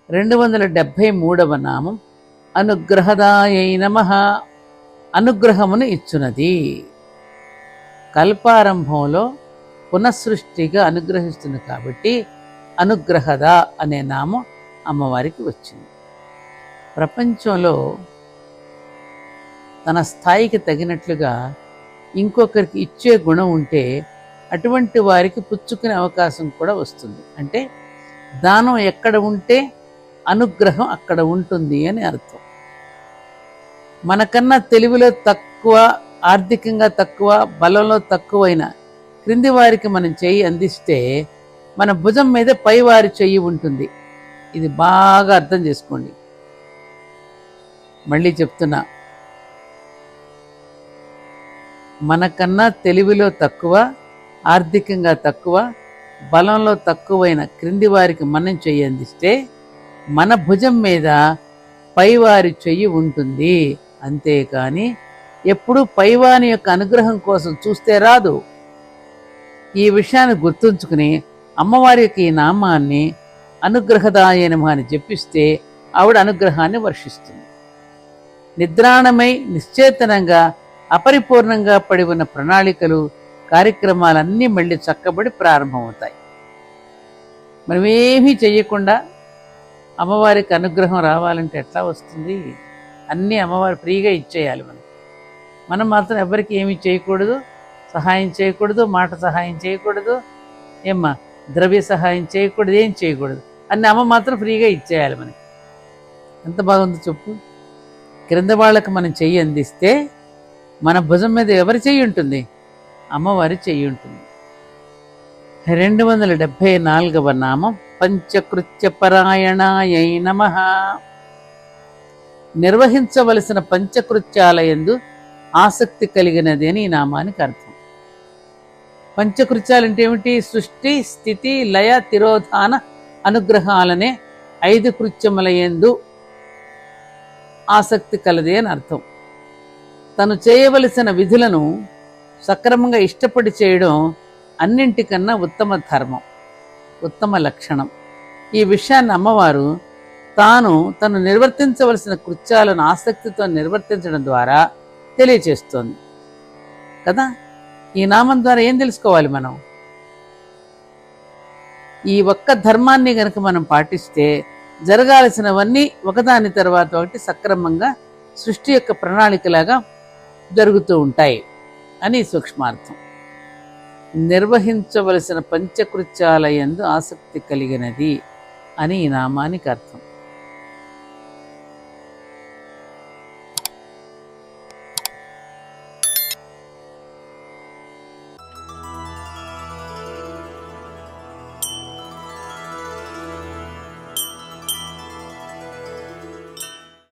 273వ నామం అనుగ్రహదాయై నమః. అనుగ్రహమును ఇచ్చునది. కల్పారంభంలో పునఃసృష్టిగా అనుగ్రహిస్తుంది కాబట్టి అనుగ్రహద అనే నామం అమ్మవారికి వచ్చింది. ప్రపంచంలో తన స్థాయికి తగినట్లుగా ఇంకొకరికి ఇచ్చే గుణం ఉంటే అటువంటి వారికి పుచ్చుకునే అవకాశం కూడా వస్తుంది. అంటే దానం ఎక్కడ ఉంటే అనుగ్రహం అక్కడ ఉంటుంది అని అర్థం. మనకన్నా తెలివిలో తక్కువ, ఆర్థికంగా తక్కువ, బలంలో తక్కువైన క్రింది వారికి మనం చెయ్యి అందిస్తే మన భుజం మీద పైవారి చెయ్యి ఉంటుంది. ఇది బాగా అర్థం చేసుకోండి. మళ్ళీ చెప్తున్నా, మనకన్నా తెలివిలో తక్కువ, ఆర్థికంగా తక్కువ, బలంలో తక్కువైన క్రింది వారికి మనం చెయ్యి అందిస్తే మన భుజం మీద పైవారి చెయ్యి ఉంటుంది. అంతేకాని ఎప్పుడూ పైవాని యొక్క అనుగ్రహం కోసం చూస్తే రాదు. ఈ విషయాన్ని గుర్తుంచుకుని అమ్మవారి యొక్క ఈ నామాన్ని అనుగ్రహదాయ నమః అని జపిస్తే ఆవిడ అనుగ్రహాన్ని వర్షిస్తుంది. నిద్రాణమై నిశ్చేతనంగా అపరిపూర్ణంగా పడి ఉన్న ప్రణాళికలు, కార్యక్రమాలన్నీ మళ్ళీ చక్కబడి ప్రారంభమవుతాయి. మనమేమీ చెయ్యకుండా అమ్మవారికి అనుగ్రహం రావాలంటే ఎట్లా వస్తుంది? అన్నీ అమ్మవారు ఫ్రీగా ఇచ్చేయాలి. మనం మాత్రం ఎవరికి ఏమీ చేయకూడదు, సహాయం చేయకూడదు, మాట సహాయం చేయకూడదు, ఏమ్మా ద్రవ్య సహాయం చేయకూడదు, ఏం చేయకూడదు. అన్ని అమ్మ మాత్రం ఫ్రీగా ఇచ్చేయాలి మనకి. ఎంత బాగుంది చెప్పు. క్రింద వాళ్ళకి మనం చెయ్యి అందిస్తే మన భుజం మీద ఎవరి చెయ్యి ఉంటుంది? అమ్మవారి చెయ్యి ఉంటుంది. 274వ నామం పంచకృత్య పరాయణాయై నమః. నిర్వహించవలసిన పంచకృత్యాలయందు ఆసక్తి కలిగినది అని ఈ నామానికి అర్థం. పంచకృత్యాలు అంటే ఏమిటి? సృష్టి, స్థితి, లయ, తిరోధాన అనుగ్రహాలనే 5 కృత్యములయందు ఆసక్తి కలది అని అర్థం. తను చేయవలసిన విధులను సక్రమంగా ఇష్టపడి చేయడం అన్నింటికన్నా ఉత్తమ ధర్మం, ఉత్తమ లక్షణం. ఈ విషయాన్ని అమ్మవారు తను నిర్వర్తించవలసిన కృత్యాలను ఆసక్తితో నిర్వర్తించడం ద్వారా తెలియచేస్తోంది కదా. ఈ నామం ద్వారా ఏం తెలుసుకోవాలి? మనం ఈ ఒక్క ధర్మాన్ని గనక మనం పాటిస్తే జరగాల్సినవన్నీ ఒకదాని తర్వాత ఒకటి సక్రమంగా సృష్టి యొక్క ప్రణాళికలాగా జరుగుతూ ఉంటాయి అని సూక్ష్మార్థం. నిర్వహించవలసిన పంచకృత్యాలయందు ఆసక్తి కలిగినది అని ఈ నామానికి అర్థం.